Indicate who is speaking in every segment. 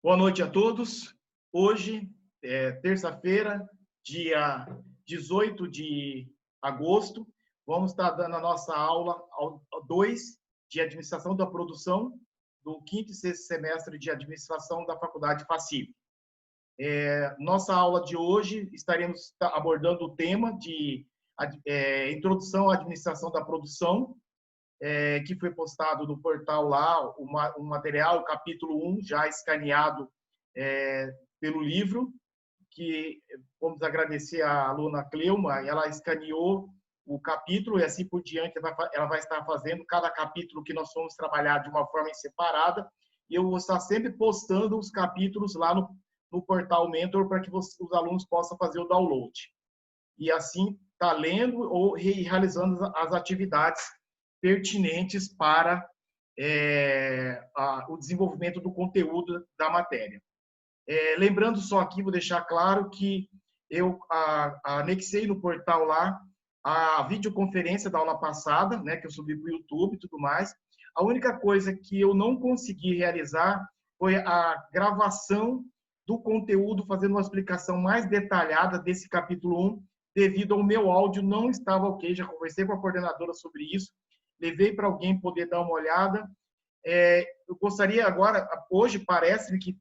Speaker 1: Boa noite a todos. Hoje, terça-feira, dia 18 de agosto, vamos estar dando a nossa aula 2 de Administração da Produção, do 5º e 6º semestre de Administração da Faculdade FACIP. Nossa aula de hoje, estaremos abordando o tema de Introdução à Administração da Produção, que foi postado no portal lá, um material, o capítulo 1, já escaneado pelo livro, que vamos agradecer à aluna Cleuma, ela escaneou o capítulo e assim por diante ela vai estar fazendo cada capítulo que nós vamos trabalhar de uma forma separada, e eu vou estar sempre postando os capítulos lá no portal Mentor para que os alunos possam fazer o download. E assim, tá lendo ou realizando as atividades pertinentes para o desenvolvimento do conteúdo da matéria. Lembrando só aqui, vou deixar claro que eu anexei no portal lá a videoconferência da aula passada, né, que eu subi para o YouTube e tudo mais. A única coisa que eu não consegui realizar foi a gravação do conteúdo, fazendo uma explicação mais detalhada desse capítulo 1, devido ao meu áudio não estava ok. Já conversei com a coordenadora sobre isso, levei para alguém poder dar uma olhada. Eu gostaria agora, hoje parece-me que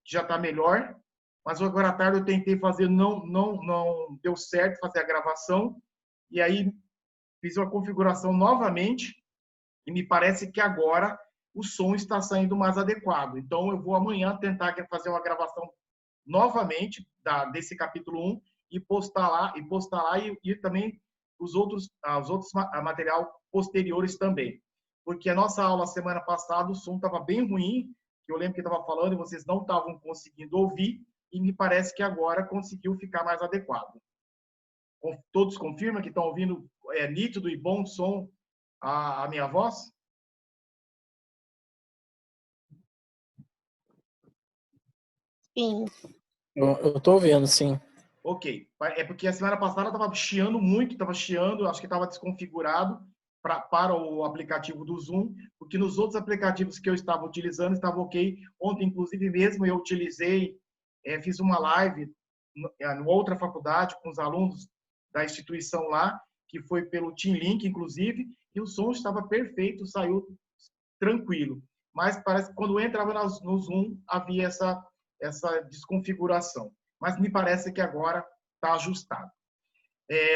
Speaker 1: já está melhor, mas agora à tarde eu tentei fazer, não deu certo fazer a gravação, e aí fiz uma configuração novamente, e me parece que agora o som está saindo mais adequado. Então, eu vou amanhã tentar fazer uma gravação novamente desse capítulo 1 e postar lá, e também os outros material posteriores também. Porque a nossa aula semana passada, o som estava bem ruim, que eu lembro que estava falando e vocês não estavam conseguindo ouvir, e me parece que agora conseguiu ficar mais adequado. Todos confirmam que estão ouvindo nítido e bom som a minha voz?
Speaker 2: Sim.
Speaker 3: Eu estou ouvindo, sim.
Speaker 1: Ok. É porque a semana passada estava chiando muito, acho que estava desconfigurado para o aplicativo do Zoom, porque nos outros aplicativos que eu estava utilizando estava ok. Ontem, inclusive, mesmo eu utilizei, fiz uma live em outra faculdade com os alunos da instituição lá, que foi pelo Team Link, inclusive, e o som estava perfeito, saiu tranquilo. Mas parece que quando eu entrava no Zoom, havia essa desconfiguração. Mas me parece que agora está ajustado.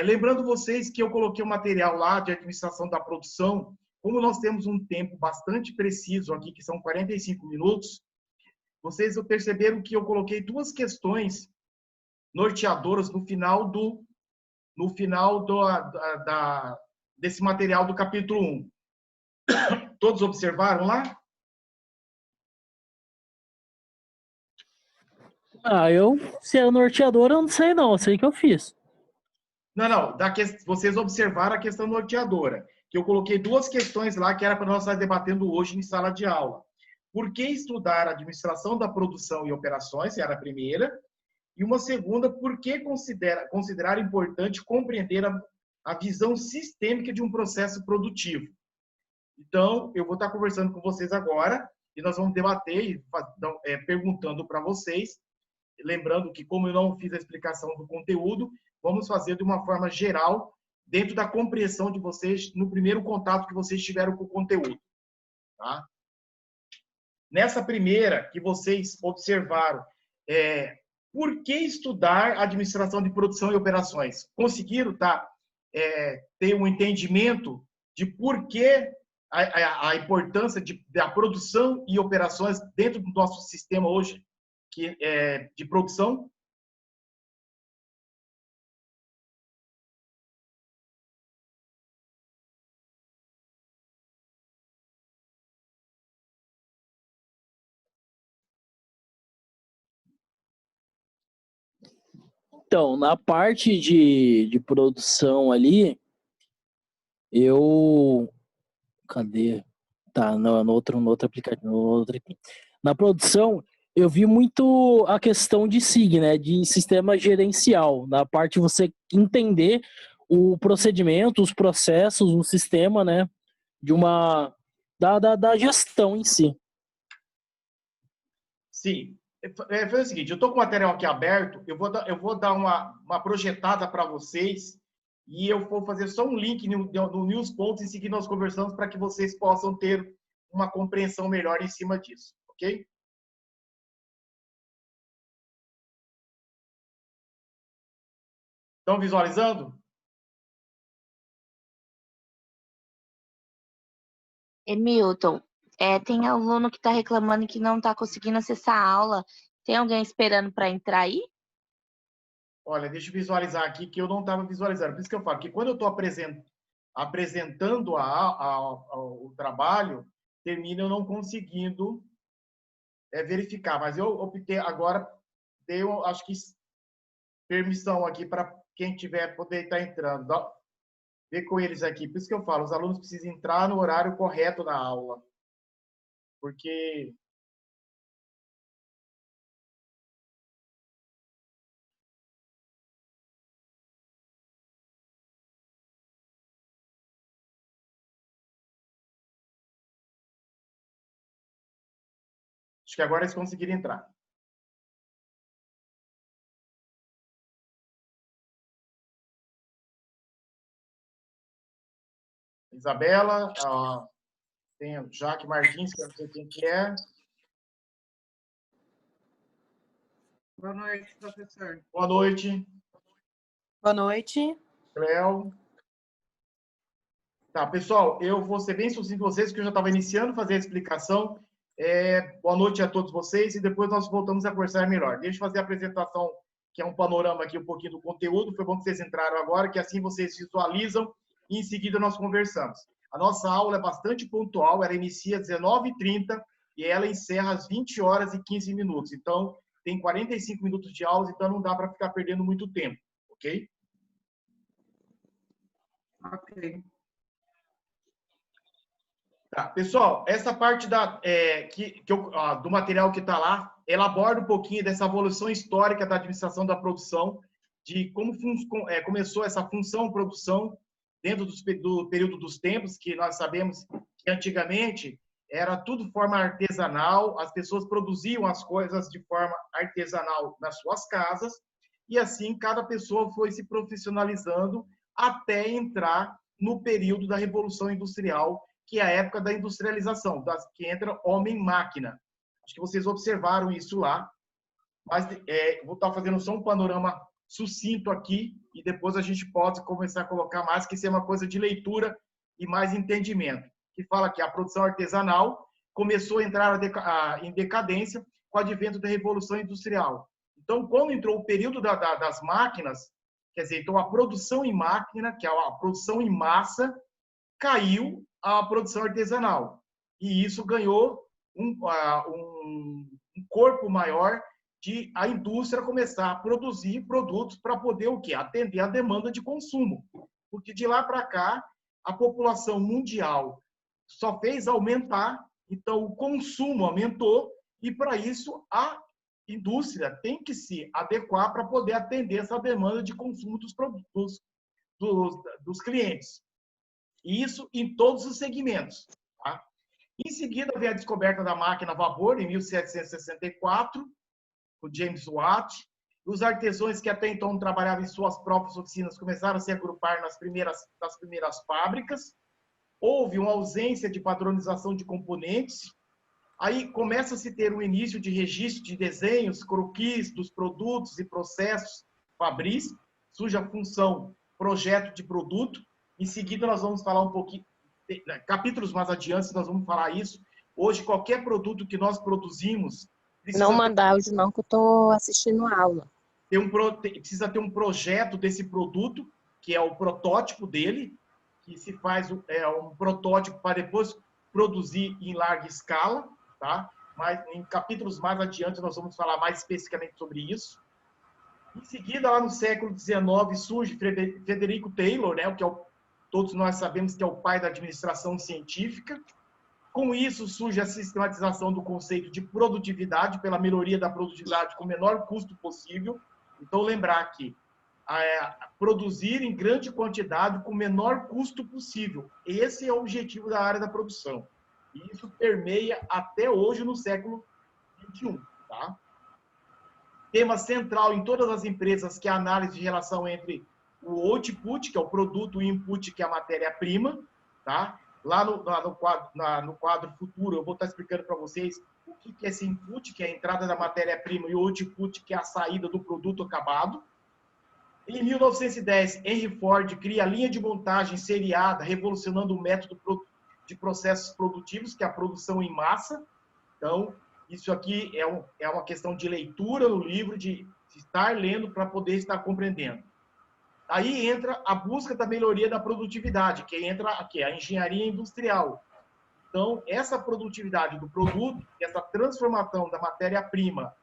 Speaker 1: Lembrando vocês que eu coloquei o material lá de administração da produção, como nós temos um tempo bastante preciso aqui, que são 45 minutos, vocês perceberam que eu coloquei 2 questões norteadoras no final desse material do capítulo 1. Todos observaram lá?
Speaker 3: Se é norteador, eu não sei não, eu sei que eu fiz.
Speaker 1: Não, vocês observaram a questão norteadora, que eu coloquei 2 questões lá que era para nós estar debatendo hoje em sala de aula. Por que estudar administração da produção e operações, era a primeira, e uma segunda, por que considerar importante compreender a visão sistêmica de um processo produtivo. Então, eu vou estar conversando com vocês agora, e nós vamos debater, perguntando para vocês, lembrando que, como eu não fiz a explicação do conteúdo, vamos fazer de uma forma geral, dentro da compreensão de vocês, no primeiro contato que vocês tiveram com o conteúdo. Tá? Nessa primeira que vocês observaram, por que estudar administração de produção e operações? Conseguiram ter um entendimento de por que a importância da produção e operações dentro do nosso sistema hoje de produção?
Speaker 3: Então, na parte de produção ali, cadê? Tá, no outro aplicativo. Na produção, eu vi muito a questão de SIG, né? De sistema gerencial. Na parte de você entender o procedimento, os processos, o sistema, né? Da gestão em si.
Speaker 1: Sim. Foi o seguinte, eu estou com o material aqui aberto, eu vou dar uma projetada para vocês e eu vou fazer só um link no News Pontos em seguida nós conversamos para que vocês possam ter uma compreensão melhor em cima disso, ok? Estão visualizando?
Speaker 2: Milton, tem aluno que está reclamando que não está conseguindo acessar a aula. Tem alguém esperando para entrar aí?
Speaker 1: Olha, deixa eu visualizar aqui que eu não estava visualizando. Por isso que eu falo que quando eu estou apresentando o trabalho, termina eu não conseguindo verificar. Mas eu optei agora, acho que permissão aqui para quem tiver poder estar entrando. Ver com eles aqui. Por isso que eu falo, os alunos precisam entrar no horário correto da aula. Porque acho que agora eles conseguiram entrar. Isabela, tem o Jaque Martins, que eu não sei quem que é.
Speaker 4: Boa noite, professor.
Speaker 1: Boa noite.
Speaker 4: Boa noite.
Speaker 1: Cléo. Tá, pessoal, eu vou ser bem sucinto com vocês, porque eu já estava iniciando a fazer a explicação. Boa noite a todos vocês e depois nós voltamos a conversar melhor. Deixa eu fazer a apresentação, que é um panorama aqui, um pouquinho do conteúdo. Foi bom que vocês entraram agora, que assim vocês visualizam e em seguida nós conversamos. A nossa aula é bastante pontual, ela inicia às 19h30 e ela encerra às 20h15. Então, tem 45 minutos de aula, então não dá para ficar perdendo muito tempo, ok?
Speaker 4: Ok.
Speaker 1: Tá, pessoal, essa parte do material que está lá, ela aborda um pouquinho dessa evolução histórica da administração da produção, de como começou essa função produção dentro do período dos tempos, que nós sabemos que antigamente era tudo de forma artesanal, as pessoas produziam as coisas de forma artesanal nas suas casas, e assim cada pessoa foi se profissionalizando até entrar no período da Revolução Industrial, que é a época da industrialização, que entra homem-máquina. Acho que vocês observaram isso lá, mas vou estar fazendo só um panorama sucinto aqui e depois a gente pode começar a colocar mais, que isso é uma coisa de leitura e mais entendimento, que fala que a produção artesanal começou a entrar em decadência com o advento da Revolução Industrial. Então, quando entrou o período das máquinas, quer dizer, então a produção em máquina, que é a produção em massa, caiu a produção artesanal. E isso ganhou um corpo maior de a indústria começar a produzir produtos para poder o quê? Atender a demanda de consumo. Porque de lá para cá, a população mundial só fez aumentar, então o consumo aumentou e para isso a indústria tem que se adequar para poder atender essa demanda de consumo dos produtos dos clientes. E isso em todos os segmentos. Tá? Em seguida, veio a descoberta da máquina a vapor, em 1764, por James Watt. Os artesãos que até então trabalhavam em suas próprias oficinas começaram a se agrupar nas primeiras fábricas. Houve uma ausência de padronização de componentes. Aí começa a se ter um início de registro de desenhos, croquis dos produtos e processos fabris. Surge a função projeto de produto. Em seguida, nós vamos falar um pouquinho, capítulos mais adiante, nós vamos falar isso. Hoje, qualquer produto que nós produzimos...
Speaker 2: Não mandar áudio não, que eu estou assistindo a aula.
Speaker 1: Precisa ter um projeto desse produto, que é o protótipo dele, que se faz um protótipo para depois produzir em larga escala, tá? Mas em capítulos mais adiante, nós vamos falar mais especificamente sobre isso. Em seguida, lá no século XIX, surge Frederico Taylor, né, que todos nós sabemos que é o pai da administração científica. Com isso, surge a sistematização do conceito de produtividade, pela melhoria da produtividade com o menor custo possível. Então, lembrar que produzir em grande quantidade com o menor custo possível. Esse é o objetivo da área da produção. E isso permeia até hoje no século XXI. tá? Tema central em todas as empresas, que é a análise de relação entre o output, que é o produto, e o input, que é a matéria-prima, tá? Lá no quadro futuro, eu vou estar explicando para vocês o que é esse input, que é a entrada da matéria-prima, e o output, que é a saída do produto acabado. Em 1910, Henry Ford cria a linha de montagem seriada, revolucionando o método de processos produtivos, que é a produção em massa. Então, isso aqui é uma questão de leitura no livro, de estar lendo para poder estar compreendendo. Aí entra a busca da melhoria da produtividade, que entra aqui, a engenharia industrial. Então, essa produtividade do produto, essa transformação da matéria-prima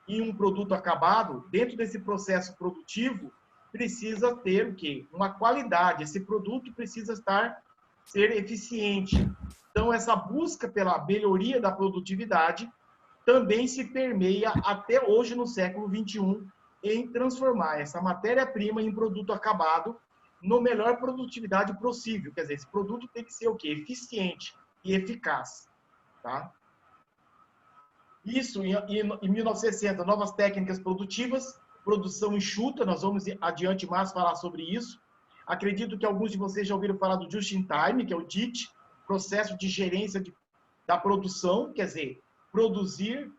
Speaker 1: em um produto acabado, dentro desse processo produtivo, precisa ter o quê? Uma qualidade. Esse produto precisa ser eficiente. Então, essa busca pela melhoria da produtividade também se permeia até hoje, no século XXI, em transformar essa matéria-prima em produto acabado no melhor produtividade possível. Quer dizer, esse produto tem que ser o quê? Eficiente e eficaz. Tá? Isso, em 1960, novas técnicas produtivas, produção enxuta, nós vamos adiante mais falar sobre isso. Acredito que alguns de vocês já ouviram falar do Just in Time, que é o JIT, processo de gerência da produção, quer dizer, produzir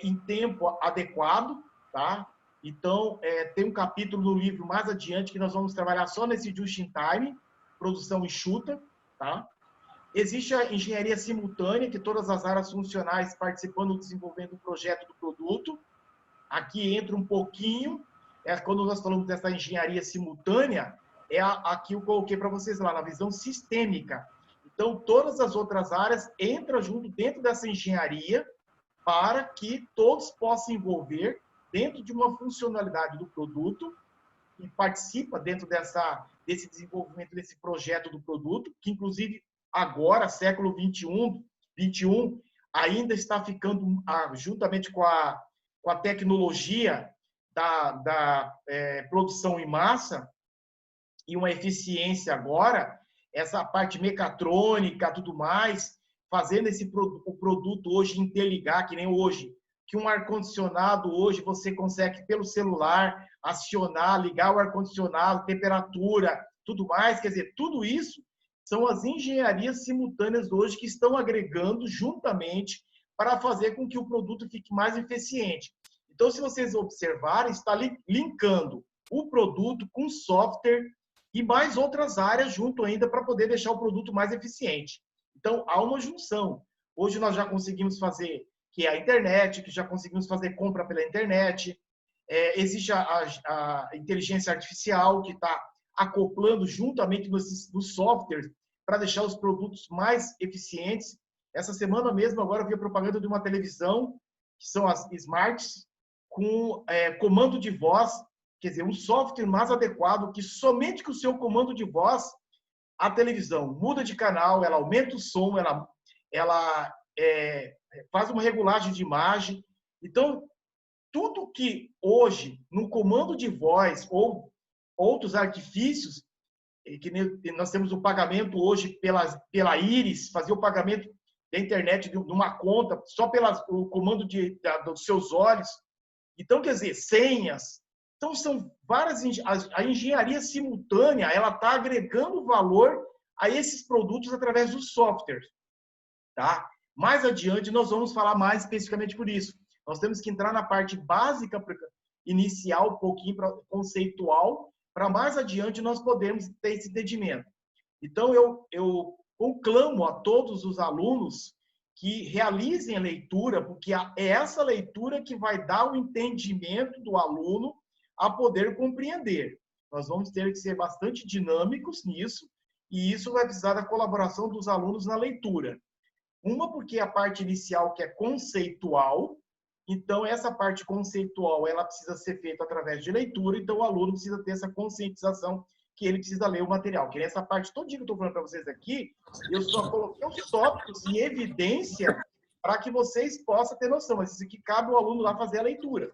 Speaker 1: em tempo adequado, tá? Então, tem um capítulo no livro mais adiante que nós vamos trabalhar só nesse Just in Time, produção enxuta, tá? Existe a engenharia simultânea, que todas as áreas funcionais participando do desenvolvimento do projeto do produto. Aqui entra um pouquinho, quando nós falamos dessa engenharia simultânea, aqui eu coloquei para vocês lá, na visão sistêmica. Então, todas as outras áreas entram junto dentro dessa engenharia para que todos possam envolver dentro de uma funcionalidade do produto e participa dentro desse desenvolvimento, desse projeto do produto, que inclusive agora, século XXI, ainda está ficando, juntamente com a tecnologia da produção em massa e uma eficiência agora, essa parte mecatrônica, tudo mais, fazendo o produto hoje interligar, que nem hoje, que um ar-condicionado hoje você consegue, pelo celular, acionar, ligar o ar-condicionado, temperatura, tudo mais, quer dizer, tudo isso são as engenharias simultâneas hoje que estão agregando juntamente para fazer com que o produto fique mais eficiente. Então, se vocês observarem, está linkando o produto com software e mais outras áreas junto ainda para poder deixar o produto mais eficiente. Então, há uma junção. Hoje nós já conseguimos fazer, que é a internet, que já conseguimos fazer compra pela internet. Existe a inteligência artificial, que está acoplando juntamente nos softwares para deixar os produtos mais eficientes. Essa semana mesmo, agora eu vi a propaganda de uma televisão, que são as Smarts, com comando de voz, quer dizer, um software mais adequado, que somente com o seu comando de voz, a televisão muda de canal, ela aumenta o som, ela faz uma regulagem de imagem. Então, tudo que hoje, no comando de voz ou outros artifícios, que nós temos o pagamento hoje pela Iris, fazer o pagamento da internet de uma conta, só pelo comando dos seus olhos. Então, quer dizer, senhas. Então, são várias... A engenharia simultânea, ela está agregando valor a esses produtos através dos softwares. Tá? Mais adiante, nós vamos falar mais especificamente por isso. Nós temos que entrar na parte básica, inicial, um pouquinho conceitual, para mais adiante nós podermos ter esse entendimento. Então, eu conclamo a todos os alunos que realizem a leitura, porque é essa leitura que vai dar o entendimento do aluno a poder compreender. Nós vamos ter que ser bastante dinâmicos nisso, e isso vai precisar da colaboração dos alunos na leitura. Uma, porque a parte inicial, que é conceitual, então essa parte conceitual ela precisa ser feita através de leitura, então o aluno precisa ter essa conscientização que ele precisa ler o material. Que nessa parte todinha que eu estou falando para vocês aqui, eu só coloquei os tópicos em evidência para que vocês possam ter noção. Mas isso aqui cabe o aluno lá fazer a leitura,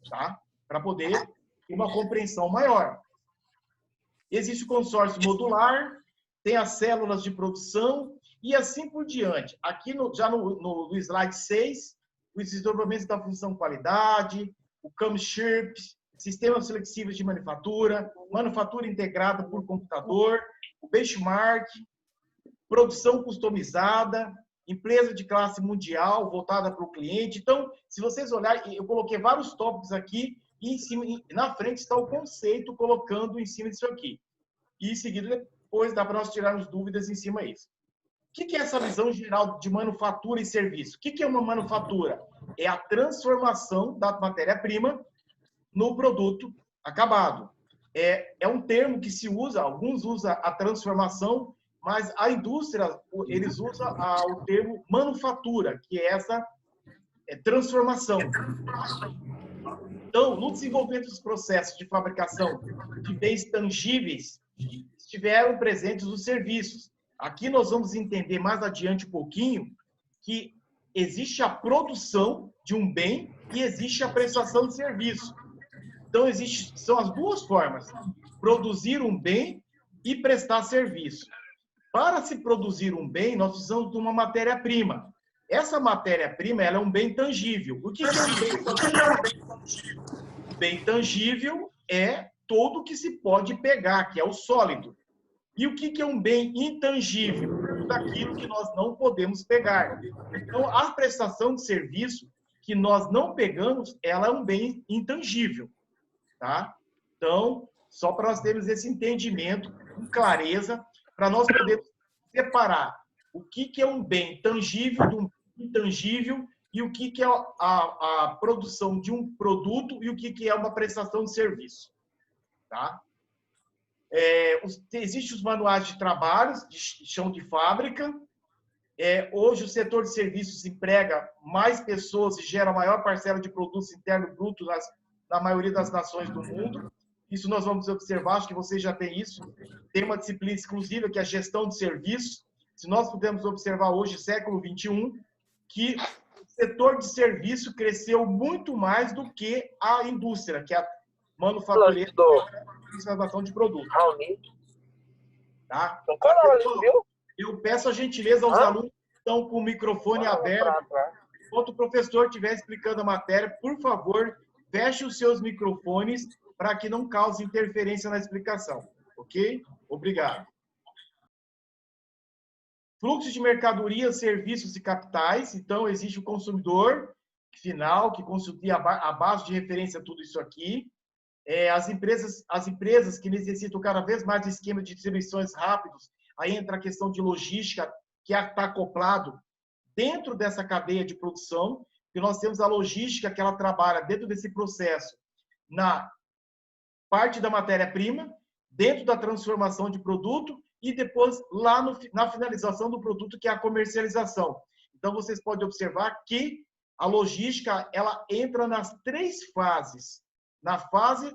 Speaker 1: tá? Para poder ter uma compreensão maior. Existe o consórcio modular, tem as células de produção e assim por diante. Aqui já no slide 6, os desdobramentos da função qualidade, o CAMSHIRP, sistemas flexíveis de manufatura integrada por computador, o benchmark, produção customizada, empresa de classe mundial voltada para o cliente. Então, se vocês olharem, eu coloquei vários tópicos aqui e em cima, na frente está o conceito colocando em cima disso aqui. E em seguida, depois dá para nós tirarmos dúvidas em cima disso. O que é essa visão geral de manufatura e serviço? O que é uma manufatura? É a transformação da matéria-prima no produto acabado. É um termo que se usa, alguns usam a transformação, mas a indústria, eles usam o termo manufatura, que é essa transformação. Então, no desenvolvimento dos processos de fabricação de bens tangíveis, estiveram presentes os serviços. Aqui nós vamos entender mais adiante um pouquinho que existe a produção de um bem e existe a prestação de serviço. Então, são as duas formas, produzir um bem e prestar serviço. Para se produzir um bem, nós precisamos de uma matéria-prima. Essa matéria-prima ela é um bem tangível. O que é um bem tangível? O bem tangível é todo que se pode pegar, que é o sólido. E o que é um bem intangível? Tudo aquilo que nós não podemos pegar. Então, a prestação de serviço que nós não pegamos, ela é um bem intangível. Tá? Então, só para nós termos esse entendimento com clareza, para nós podermos separar o que é um bem tangível de um intangível e o que é a produção de um produto e o que é uma prestação de serviço. Tá? Existem os manuais de trabalhos, de chão de fábrica. Hoje, o setor de serviços emprega mais pessoas e gera maior parcela de produtos internos brutos na maioria das nações do mundo. Isso nós vamos observar, acho que vocês já têm isso. Tem uma disciplina exclusiva que é a gestão de serviços. Se nós pudermos observar hoje, século XXI, que o setor de serviço cresceu muito mais do que a indústria, que é a manufatureira e conservação de produtos. Tá? Eu peço a gentileza aos alunos que estão com o microfone aberto. Enquanto o professor estiver explicando a matéria, por favor, feche os seus microfones para que não cause interferência na explicação. Ok? Obrigado. Fluxo de mercadorias, serviços e capitais. Então, existe o consumidor final, que constitui a base de referência a tudo isso aqui. As empresas que necessitam cada vez mais de esquema de distribuições rápidos. Aí entra a questão de logística, que está acoplado dentro dessa cadeia de produção. E nós temos a logística, que ela trabalha dentro desse processo, na parte da matéria-prima, dentro da transformação de produto e depois lá na finalização do produto, que é a comercialização. Então, vocês podem observar que a logística ela entra nas três fases. Na fase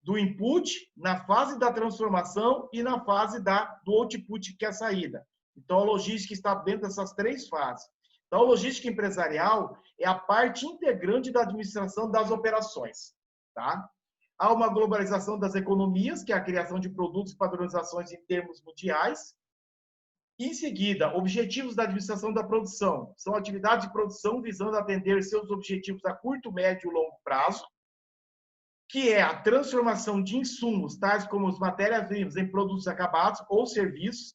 Speaker 1: do input, na fase da transformação e na fase do output, que é a saída. Então, a logística está dentro dessas três fases. Então, a logística empresarial é a parte integrante da administração das operações. Tá? Há uma globalização das economias, que é a criação de produtos e padronizações em termos mundiais. Em seguida, objetivos da administração da produção. São atividades de produção visando atender seus objetivos a curto, médio e longo prazo, que é a transformação de insumos, tais como as matérias-primas, em produtos acabados ou serviços,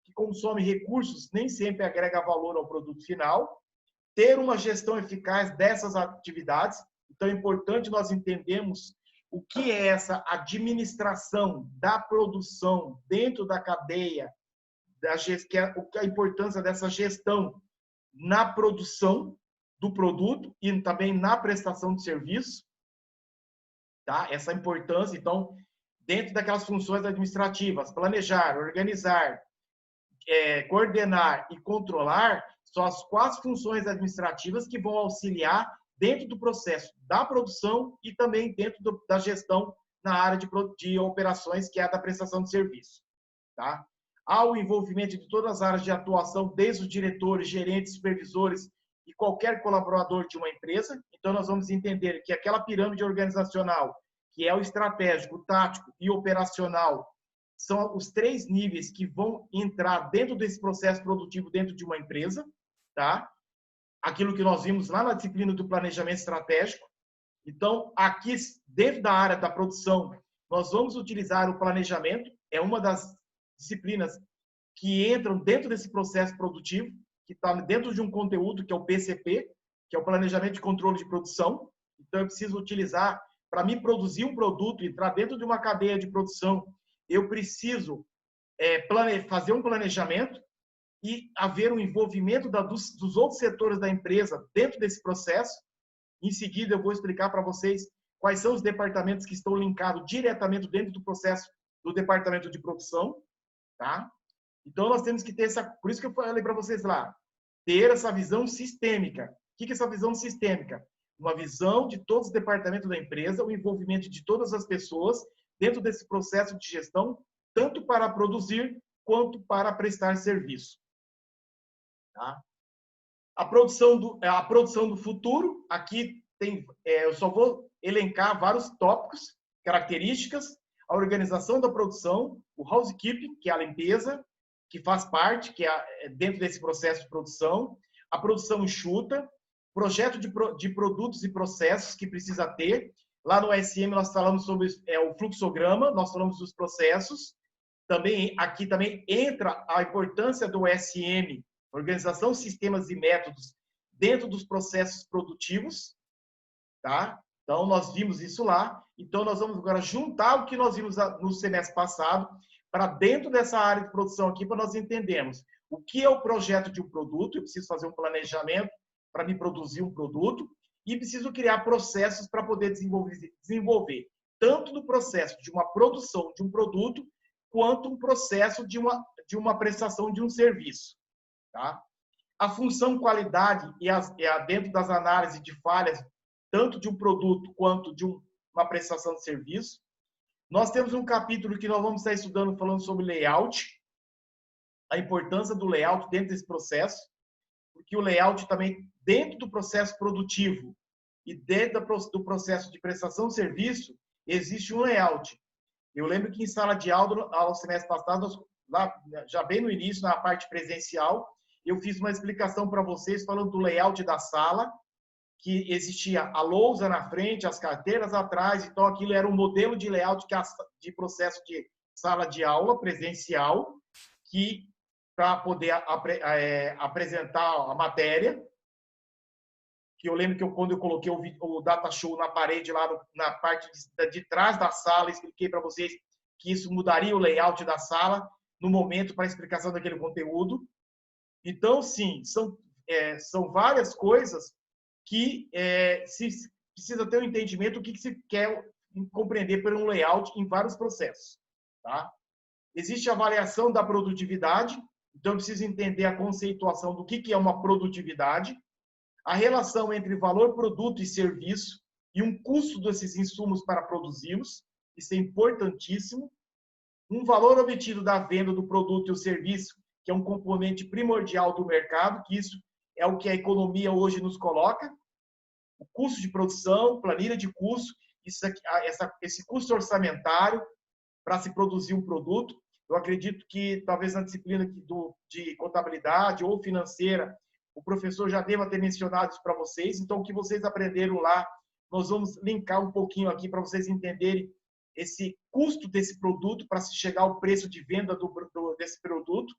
Speaker 1: que consomem recursos, nem sempre agrega valor ao produto final. Ter uma gestão eficaz dessas atividades. Então, é importante nós entendermos o que é essa administração da produção dentro da cadeia, que é a importância dessa gestão na produção do produto e também na prestação de serviço. Tá? Essa importância, então, dentro daquelas funções administrativas, planejar, organizar, coordenar e controlar, são as 4 funções administrativas que vão auxiliar dentro do processo da produção e também dentro da gestão na área de operações, que é a da prestação de serviço. Tá? Há o envolvimento de todas as áreas de atuação, desde os diretores, gerentes, supervisores e qualquer colaborador de uma empresa. Então, nós vamos entender que aquela pirâmide organizacional, que é o estratégico, o tático e o operacional, são os 3 níveis que vão entrar dentro desse processo produtivo dentro de uma empresa. Tá? aquilo que nós vimos lá na disciplina do planejamento estratégico. Então, aqui, dentro da área da produção, nós vamos utilizar o planejamento, é uma das disciplinas que entram dentro desse processo produtivo, que está dentro de um conteúdo que é o PCP, que é o Planejamento de Controle de Produção. Então, eu preciso utilizar, para me produzir um produto, entrar dentro de uma cadeia de produção, eu preciso fazer um planejamento e haver um envolvimento dos outros setores da empresa dentro desse processo. Em seguida, eu vou explicar para vocês quais são os departamentos que estão linkados diretamente dentro do processo do departamento de produção, tá? Então, nós temos que ter por isso que eu falei para vocês lá, ter essa visão sistêmica. O que é essa visão sistêmica? Uma visão de todos os departamentos da empresa, o envolvimento de todas as pessoas dentro desse processo de gestão, tanto para produzir quanto para prestar serviço. Tá? A produção do futuro, aqui tem, eu só vou elencar vários tópicos, características, a organização da produção, o housekeeping, que é a limpeza, que faz parte, que é dentro desse processo de produção, a produção enxuta, projeto de produtos e processos que precisa ter. Lá no SM nós falamos sobre o fluxograma, nós falamos dos processos. Também aqui também entra a importância do SM, organização, sistemas e métodos dentro dos processos produtivos, tá? Então nós vimos isso lá. Então nós vamos agora juntar o que nós vimos no semestre passado para dentro dessa área de produção aqui, para nós entendermos o que é o projeto de um produto. Eu preciso fazer um planejamento para me produzir um produto e preciso criar processos para poder desenvolver tanto no processo de uma produção de um produto quanto um processo de uma prestação de um serviço. Tá? A função qualidade dentro das análises de falhas, tanto de um produto quanto de uma prestação de serviço. Nós temos um capítulo que nós vamos estar estudando, falando sobre layout, a importância do layout dentro desse processo, porque o layout também, dentro do processo produtivo e dentro do processo de prestação de serviço, existe um layout. Eu lembro que em sala de aula, no semestre passado, lá, já bem no início, na parte presencial, eu fiz uma explicação para vocês falando do layout da sala, que existia a lousa na frente, as carteiras atrás, então aquilo era um modelo de layout de processo de sala de aula presencial, que para poder apresentar a matéria, que eu lembro que quando eu coloquei o data show na parede lá na parte de trás da sala, expliquei para vocês que isso mudaria o layout da sala no momento para a explicação daquele conteúdo. Então, sim, são várias coisas que se precisa ter um entendimento do que se quer compreender por um layout em vários processos. Tá? Existe a avaliação da produtividade, então eu preciso entender a conceituação do que é uma produtividade, a relação entre valor, produto e serviço e um custo desses insumos para produzi-los, isso é importantíssimo. Um valor obtido da venda do produto e o serviço, que é um componente primordial do mercado, que isso é o que a economia hoje nos coloca. O custo de produção, planilha de custo, esse custo orçamentário para se produzir um produto. Eu acredito que talvez na disciplina de contabilidade ou financeira, o professor já deva ter mencionado isso para vocês. Então, o que vocês aprenderam lá, nós vamos linkar um pouquinho aqui para vocês entenderem esse custo desse produto para se chegar ao preço de venda desse produto.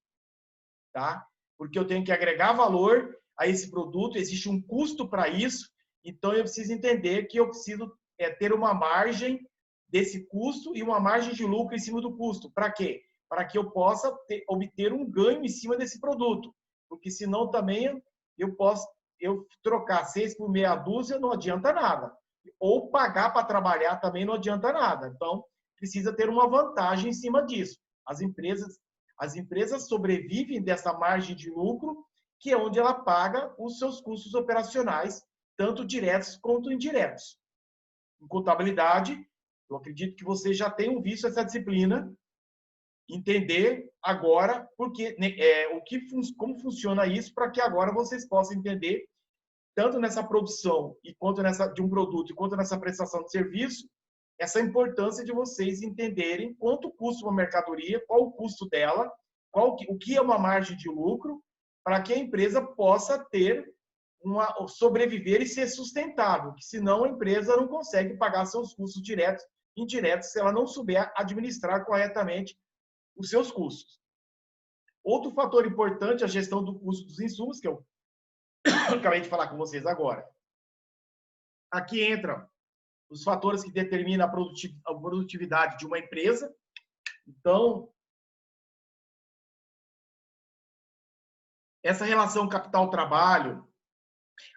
Speaker 1: Tá? Porque eu tenho que agregar valor a esse produto, existe um custo para isso, então eu preciso entender que eu preciso ter uma margem desse custo e uma margem de lucro em cima do custo. Para quê? Para que eu possa obter um ganho em cima desse produto, porque senão também eu trocar 6 por meia dúzia não adianta nada, ou pagar para trabalhar também não adianta nada. Então, precisa ter uma vantagem em cima disso. As empresas sobrevivem dessa margem de lucro, que é onde ela paga os seus custos operacionais, tanto diretos quanto indiretos. Em contabilidade, eu acredito que vocês já tenham visto essa disciplina, entender agora como funciona isso, para que agora vocês possam entender, tanto nessa produção de um produto, quanto nessa prestação de serviço, essa importância de vocês entenderem quanto custa uma mercadoria, qual o custo dela, o que é uma margem de lucro, para que a empresa possa ter sobreviver e ser sustentável, que senão a empresa não consegue pagar seus custos diretos e indiretos se ela não souber administrar corretamente os seus custos. Outro fator importante é a gestão do custo dos insumos, que eu acabei de falar com vocês agora. Aqui entra os fatores que determinam a produtividade de uma empresa. Então, essa relação capital-trabalho,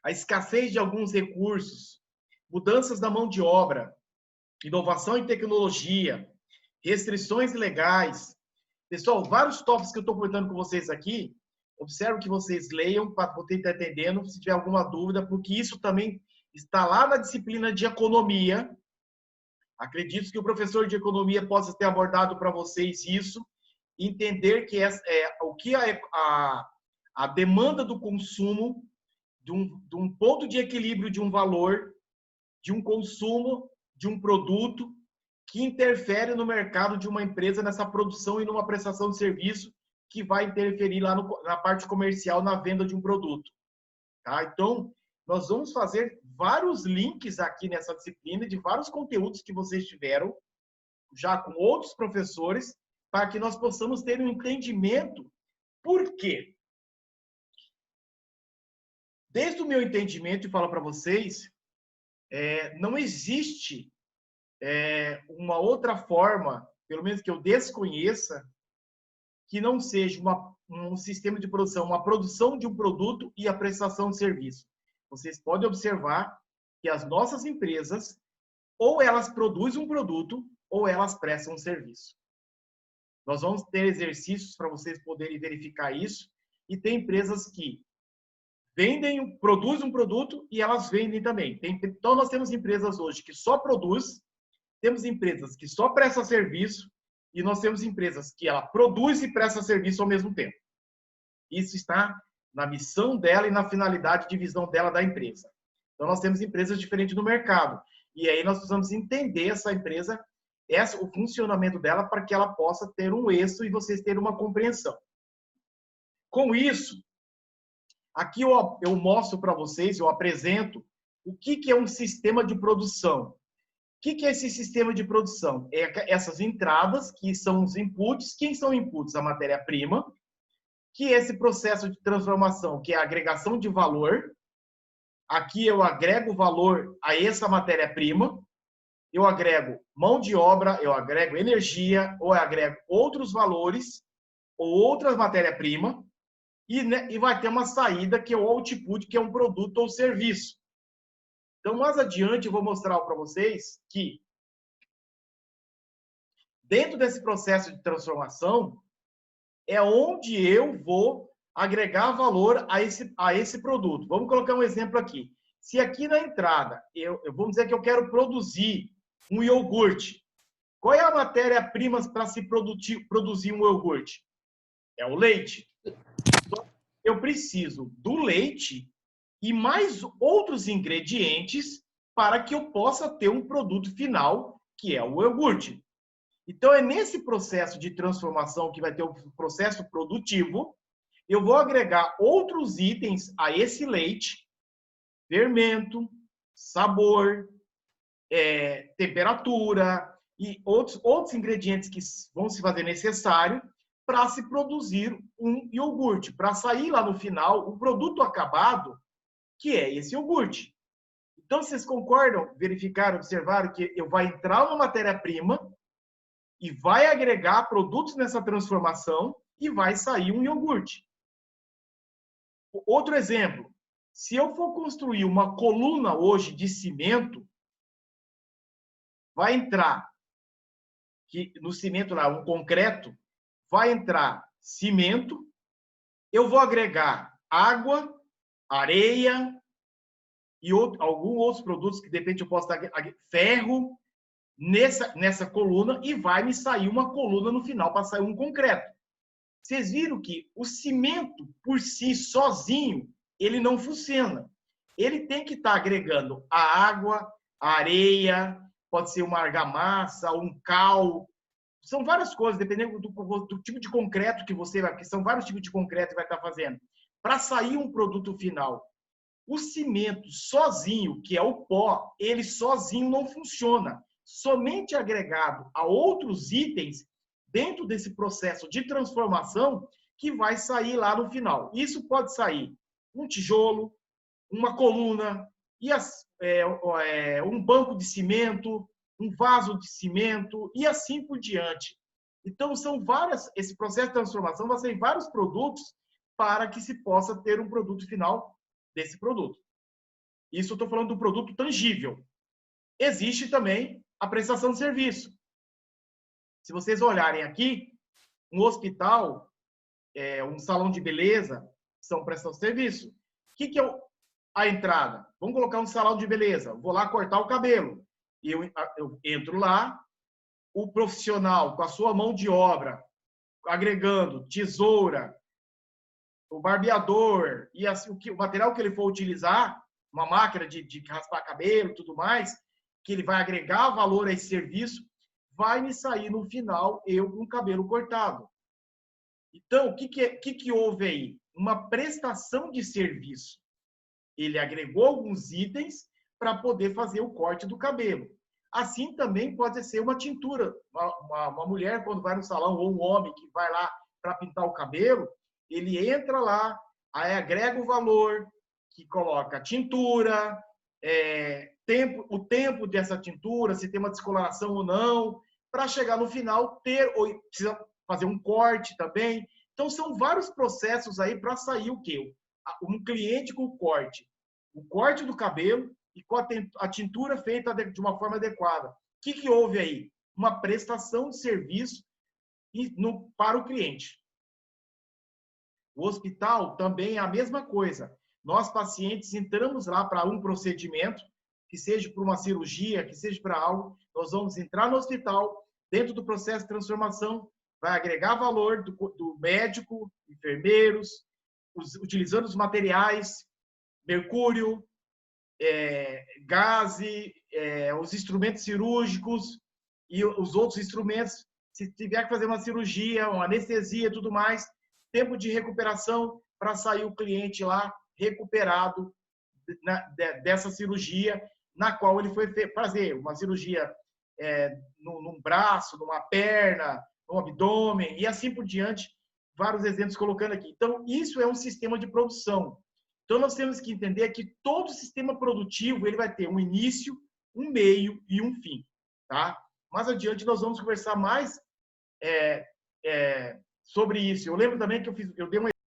Speaker 1: a escassez de alguns recursos, mudanças da mão de obra, inovação em tecnologia, restrições legais. Pessoal, vários tópicos que eu estou comentando com vocês aqui, observo que vocês leiam para poder estar entendendo, se tiver alguma dúvida, porque isso também está lá na disciplina de economia. Acredito que o professor de economia possa ter abordado para vocês isso, entender que o que a demanda do consumo, de um ponto de equilíbrio de um valor, de um consumo, de um produto, que interfere no mercado de uma empresa nessa produção e numa prestação de serviço que vai interferir lá na parte comercial, na venda de um produto. Tá? Então, nós vamos fazer vários links aqui nessa disciplina de vários conteúdos que vocês tiveram, já com outros professores, para que nós possamos ter um entendimento. Por quê? Desde o meu entendimento, e falo para vocês, não existe uma outra forma, pelo menos que eu desconheça, que não seja um sistema de produção, uma produção de um produto e a prestação de serviço. Vocês podem observar que as nossas empresas, ou elas produzem um produto, ou elas prestam um serviço. Nós vamos ter exercícios para vocês poderem verificar isso, e tem empresas que produzem um produto e elas vendem também. Então, nós temos empresas hoje que só produzem, temos empresas que só prestam serviço, e nós temos empresas que ela produz e presta serviço ao mesmo tempo. Isso está na missão dela e na finalidade de visão dela da empresa. Então, nós temos empresas diferentes no mercado. E aí nós precisamos entender essa empresa, o funcionamento dela, para que ela possa ter um êxito e vocês terem uma compreensão. Com isso, aqui eu mostro para vocês, eu apresento o que é um sistema de produção. O que é esse sistema de produção? É essas entradas, que são os inputs. Quem são inputs? A matéria-prima. Que é esse processo de transformação, que é a agregação de valor. Aqui eu agrego valor a essa matéria-prima. Eu agrego mão de obra, eu agrego energia, ou eu agrego outros valores, ou outras matérias-primas. E vai ter uma saída, que é o output, que é um produto ou serviço. Então, mais adiante, eu vou mostrar para vocês que, dentro desse processo de transformação, é onde eu vou agregar valor a esse produto. Vamos colocar um exemplo aqui. Se aqui na entrada, vamos dizer que eu quero produzir um iogurte. Qual é a matéria-prima para se produzir um iogurte? É o leite. Eu preciso do leite e mais outros ingredientes para que eu possa ter um produto final, que é o iogurte. Então, é nesse processo de transformação que vai ter o processo produtivo, eu vou agregar outros itens a esse leite, fermento, sabor, temperatura e outros ingredientes que vão se fazer necessário para se produzir um iogurte, para sair lá no final o produto acabado, que é esse iogurte. Então, vocês concordam, verificaram, observaram que eu vou entrar uma matéria-prima e vai agregar produtos nessa transformação e vai sair um iogurte. Outro exemplo, se eu for construir uma coluna hoje de cimento, vai entrar, no cimento lá, um concreto, vai entrar cimento, eu vou agregar água, areia e alguns outros produtos que de repente eu posso dar ferro nessa coluna e vai me sair uma coluna no final para sair um concreto. Vocês viram que o cimento por si sozinho ele não funciona. Ele tem que estar agregando a água, a areia, pode ser uma argamassa, um cal. São várias coisas, dependendo do tipo de concreto que você vai, que são vários tipos de concreto que vai estar fazendo, para sair um produto final. O cimento sozinho, que é o pó, ele sozinho não funciona. Somente agregado a outros itens dentro desse processo de transformação que vai sair lá no final. Isso pode sair um tijolo, uma coluna, um banco de cimento, um vaso de cimento e assim por diante. Então, esse processo de transformação vai ser em vários produtos para que se possa ter um produto final desse produto. Isso eu estou falando do produto tangível. Existe também a prestação de serviço. Se vocês olharem aqui, um hospital, um salão de beleza, são prestação de serviço. O que é a entrada? Vamos colocar um salão de beleza. Vou lá cortar o cabelo. Eu entro lá, o profissional com a sua mão de obra, agregando tesoura, o barbeador e o material que ele for utilizar, uma máquina de raspar cabelo e tudo mais, que ele vai agregar valor a esse serviço, vai me sair no final eu com o cabelo cortado. Então, o que houve aí? Uma prestação de serviço. Ele agregou alguns itens para poder fazer o corte do cabelo. Assim também pode ser uma tintura. Uma mulher, quando vai no salão, ou um homem que vai lá para pintar o cabelo, ele entra lá, aí agrega o valor, que coloca tintura, o tempo dessa tintura, se tem uma descoloração ou não, para chegar no final, precisa fazer um corte também. Então, são vários processos aí para sair o quê? Um cliente com o corte do cabelo e com a tintura feita de uma forma adequada. O que houve aí? Uma prestação de serviço para o cliente. O hospital também é a mesma coisa. Nós, pacientes, entramos lá para um procedimento, que seja para uma cirurgia, que seja para algo, nós vamos entrar no hospital, dentro do processo de transformação, vai agregar valor do médico, enfermeiros, utilizando os materiais, mercúrio, gaze, os instrumentos cirúrgicos e os outros instrumentos. Se tiver que fazer uma cirurgia, uma anestesia e tudo mais, tempo de recuperação para sair o cliente lá recuperado dessa cirurgia, na qual ele foi fazer uma cirurgia num braço, numa perna, no abdômen e assim por diante, vários exemplos colocando aqui. Então, isso é um sistema de produção. Então, nós temos que entender que todo sistema produtivo ele vai ter um início, um meio e um fim. Tá? Mais adiante, nós vamos conversar mais sobre isso. Eu lembro também que eu dei uma